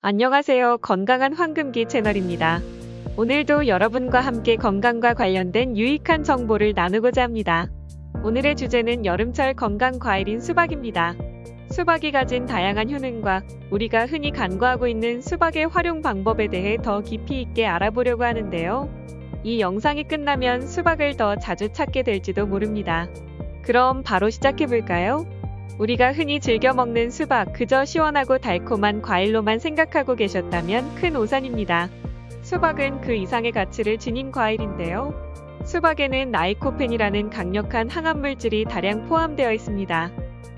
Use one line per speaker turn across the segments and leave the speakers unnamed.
안녕하세요. 건강한 황금기 채널입니다. 오늘도 여러분과 함께 건강과 관련된 유익한 정보를 나누고자 합니다. 오늘의 주제는 여름철 건강 과일인 수박입니다. 수박이 가진 다양한 효능과 우리가 흔히 간과하고 있는 수박의 활용 방법에 대해 더 깊이 있게 알아보려고 하는데요. 이 영상이 끝나면 수박을 더 자주 찾게 될지도 모릅니다. 그럼 바로 시작해볼까요? 우리가 흔히 즐겨 먹는 수박, 그저 시원하고 달콤한 과일로만 생각하고 계셨다면 큰 오산입니다. 수박은 그 이상의 가치를 지닌 과일인데요. 수박에는 라이코펜이라는 강력한 항암물질이 다량 포함되어 있습니다.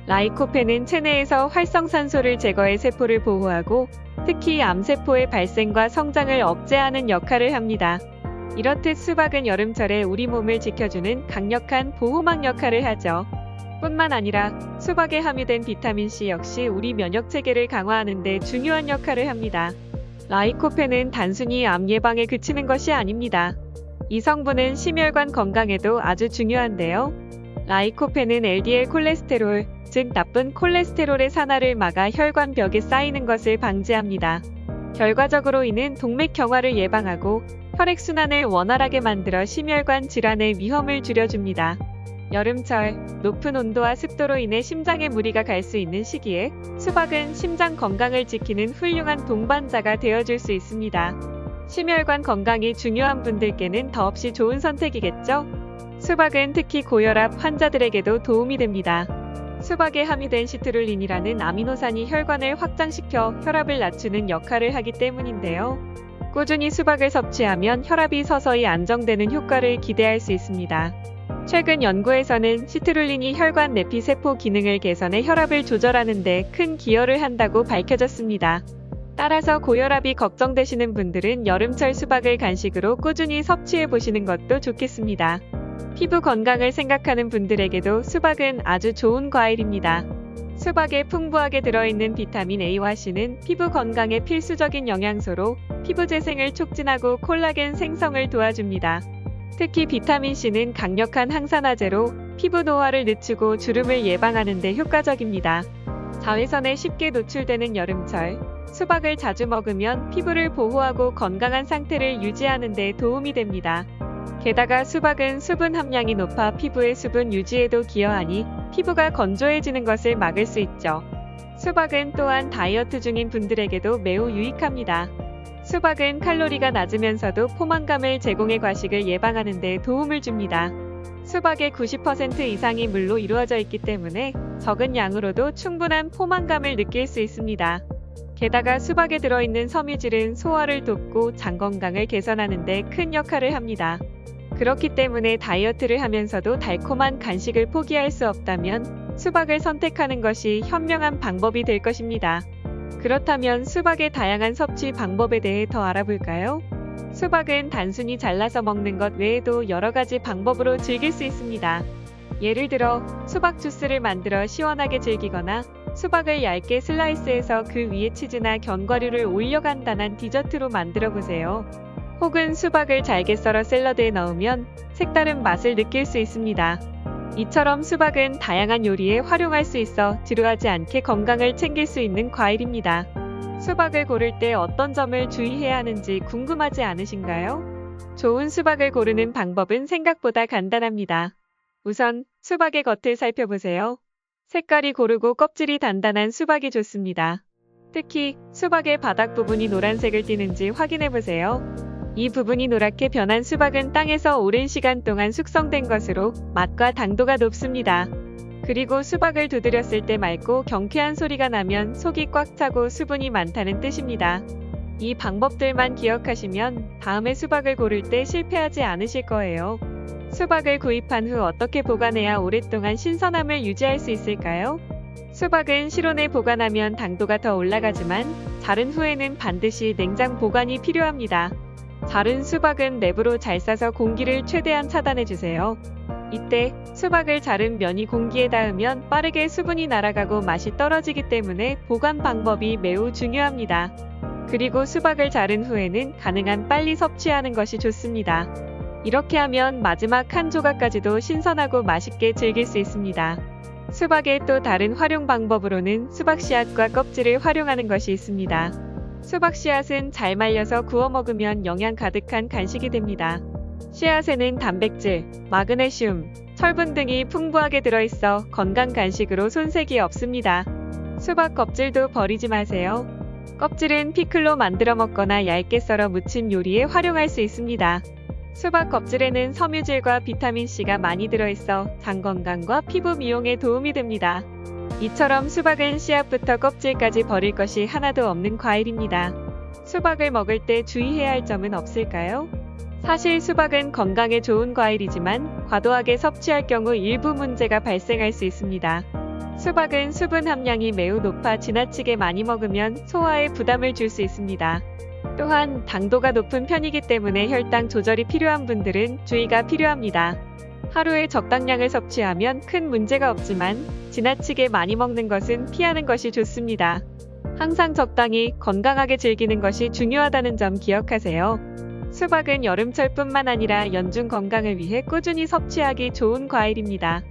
라이코펜은 체내에서 활성산소를 제거해 세포를 보호하고 특히 암세포의 발생과 성장을 억제하는 역할을 합니다. 이렇듯 수박은 여름철에 우리 몸을 지켜주는 강력한 보호막 역할을 하죠. 뿐만 아니라 수박에 함유된 비타민C 역시 우리 면역체계를 강화하는 데 중요한 역할을 합니다. 라이코펜은 단순히 암 예방에 그치는 것이 아닙니다. 이 성분은 심혈관 건강에도 아주 중요한데요. 라이코펜은 LDL 콜레스테롤, 즉 나쁜 콜레스테롤의 산화를 막아 혈관벽에 쌓이는 것을 방지합니다. 결과적으로 이는 동맥경화를 예방하고 혈액순환을 원활하게 만들어 심혈관 질환의 위험을 줄여줍니다. 여름철, 높은 온도와 습도로 인해 심장에 무리가 갈 수 있는 시기에 수박은 심장 건강을 지키는 훌륭한 동반자가 되어줄 수 있습니다. 심혈관 건강이 중요한 분들께는 더없이 좋은 선택이겠죠? 수박은 특히 고혈압 환자들에게도 도움이 됩니다. 수박에 함유된 시트룰린이라는 아미노산이 혈관을 확장시켜 혈압을 낮추는 역할을 하기 때문인데요. 꾸준히 수박을 섭취하면 혈압이 서서히 안정되는 효과를 기대할 수 있습니다. 최근 연구에서는 시트룰린이 혈관 내피세포 기능을 개선해 혈압을 조절하는 데 큰 기여를 한다고 밝혀졌습니다. 따라서 고혈압이 걱정되시는 분들은 여름철 수박을 간식으로 꾸준히 섭취해 보시는 것도 좋겠습니다. 피부 건강을 생각하는 분들에게도 수박은 아주 좋은 과일입니다. 수박에 풍부하게 들어있는 비타민 A와 C는 피부 건강에 필수적인 영양소로 피부 재생을 촉진하고 콜라겐 생성을 도와줍니다. 특히 비타민C는 강력한 항산화제로 피부 노화를 늦추고 주름을 예방하는 데 효과적입니다. 자외선에 쉽게 노출되는 여름철, 수박을 자주 먹으면 피부를 보호하고 건강한 상태를 유지하는 데 도움이 됩니다. 게다가 수박은 수분 함량이 높아 피부의 수분 유지에도 기여하니 피부가 건조해지는 것을 막을 수 있죠. 수박은 또한 다이어트 중인 분들에게도 매우 유익합니다. 수박은 칼로리가 낮으면서도 포만감을 제공해 과식을 예방하는 데 도움을 줍니다. 수박의 90% 이상이 물로 이루어져 있기 때문에 적은 양으로도 충분한 포만감을 느낄 수 있습니다. 게다가 수박에 들어있는 섬유질은 소화를 돕고 장 건강을 개선하는 데 큰 역할을 합니다. 그렇기 때문에 다이어트를 하면서도 달콤한 간식을 포기할 수 없다면 수박을 선택하는 것이 현명한 방법이 될 것입니다. 그렇다면 수박의 다양한 섭취 방법에 대해 더 알아볼까요? 수박은 단순히 잘라서 먹는 것 외에도 여러 가지 방법으로 즐길 수 있습니다. 예를 들어 수박 주스를 만들어 시원하게 즐기거나 수박을 얇게 슬라이스해서 그 위에 치즈나 견과류를 올려 간단한 디저트로 만들어 보세요. 혹은 수박을 잘게 썰어 샐러드에 넣으면 색다른 맛을 느낄 수 있습니다. 이처럼 수박은 다양한 요리에 활용할 수 있어 지루하지 않게 건강을 챙길 수 있는 과일입니다. 수박을 고를 때 어떤 점을 주의해야 하는지 궁금하지 않으신가요? 좋은 수박을 고르는 방법은 생각보다 간단합니다. 우선 수박의 겉을 살펴보세요. 색깔이 고르고 껍질이 단단한 수박이 좋습니다. 특히 수박의 바닥 부분이 노란색을 띠는지 확인해보세요. 이 부분이 노랗게 변한 수박은 땅에서 오랜 시간 동안 숙성된 것으로 맛과 당도가 높습니다. 그리고 수박을 두드렸을 때 맑고 경쾌한 소리가 나면 속이 꽉 차고 수분이 많다는 뜻입니다. 이 방법들만 기억하시면 다음에 수박을 고를 때 실패하지 않으실 거예요. 수박을 구입한 후 어떻게 보관해야 오랫동안 신선함을 유지할 수 있을까요? 수박은 실온에 보관하면 당도가 더 올라가지만 자른 후에는 반드시 냉장 보관이 필요합니다. 자른 수박은 랩으로 잘 싸서 공기를 최대한 차단해주세요. 이때 수박을 자른 면이 공기에 닿으면 빠르게 수분이 날아가고 맛이 떨어지기 때문에 보관 방법이 매우 중요합니다. 그리고 수박을 자른 후에는 가능한 빨리 섭취하는 것이 좋습니다. 이렇게 하면 마지막 한 조각까지도 신선하고 맛있게 즐길 수 있습니다. 수박의 또 다른 활용 방법으로는 수박 씨앗과 껍질을 활용하는 것이 있습니다. 수박 씨앗은 잘 말려서 구워 먹으면 영양 가득한 간식이 됩니다. 씨앗에는 단백질, 마그네슘, 철분 등이 풍부하게 들어있어 건강 간식으로 손색이 없습니다. 수박 껍질도 버리지 마세요. 껍질은 피클로 만들어 먹거나 얇게 썰어 무침 요리에 활용할 수 있습니다. 수박 껍질에는 섬유질과 비타민C가 많이 들어있어 장 건강과 피부 미용에 도움이 됩니다. 이처럼 수박은 씨앗부터 껍질까지 버릴 것이 하나도 없는 과일입니다. 수박을 먹을 때 주의해야 할 점은 없을까요? 사실 수박은 건강에 좋은 과일이지만 과도하게 섭취할 경우 일부 문제가 발생할 수 있습니다. 수박은 수분 함량이 매우 높아 지나치게 많이 먹으면 소화에 부담을 줄 수 있습니다. 또한 당도가 높은 편이기 때문에 혈당 조절이 필요한 분들은 주의가 필요합니다. 하루에 적당량을 섭취하면 큰 문제가 없지만 지나치게 많이 먹는 것은 피하는 것이 좋습니다. 항상 적당히 건강하게 즐기는 것이 중요하다는 점 기억하세요. 수박은 여름철뿐만 아니라 연중 건강을 위해 꾸준히 섭취하기 좋은 과일입니다.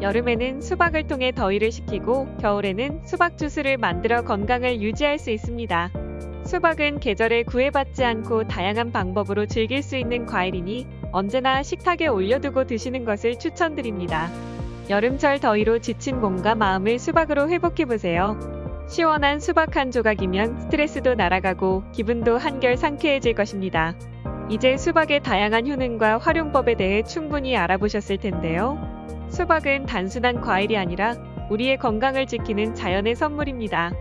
여름에는 수박을 통해 더위를 식히고 겨울에는 수박 주스를 만들어 건강을 유지할 수 있습니다. 수박은 계절에 구애받지 않고 다양한 방법으로 즐길 수 있는 과일이니 언제나 식탁에 올려두고 드시는 것을 추천드립니다. 여름철 더위로 지친 몸과 마음을 수박으로 회복해보세요. 시원한 수박 한 조각이면 스트레스도 날아가고 기분도 한결 상쾌해질 것입니다. 이제 수박의 다양한 효능과 활용법에 대해 충분히 알아보셨을 텐데요. 수박은 단순한 과일이 아니라 우리의 건강을 지키는 자연의 선물입니다.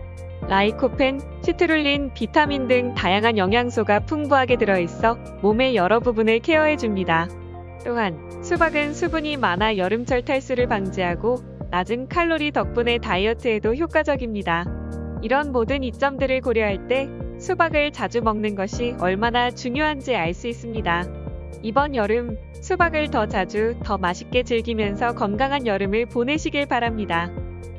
라이코펜, 시트룰린, 비타민 등 다양한 영양소가 풍부하게 들어있어 몸의 여러 부분을 케어해줍니다. 또한 수박은 수분이 많아 여름철 탈수를 방지하고 낮은 칼로리 덕분에 다이어트에도 효과적입니다. 이런 모든 이점들을 고려할 때 수박을 자주 먹는 것이 얼마나 중요한지 알 수 있습니다. 이번 여름 수박을 더 자주, 더 맛있게 즐기면서 건강한 여름을 보내시길 바랍니다.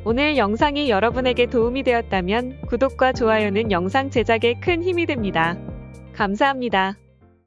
오늘 영상이 여러분에게 도움이 되었다면 구독과 좋아요는 영상 제작에 큰 힘이 됩니다. 감사합니다.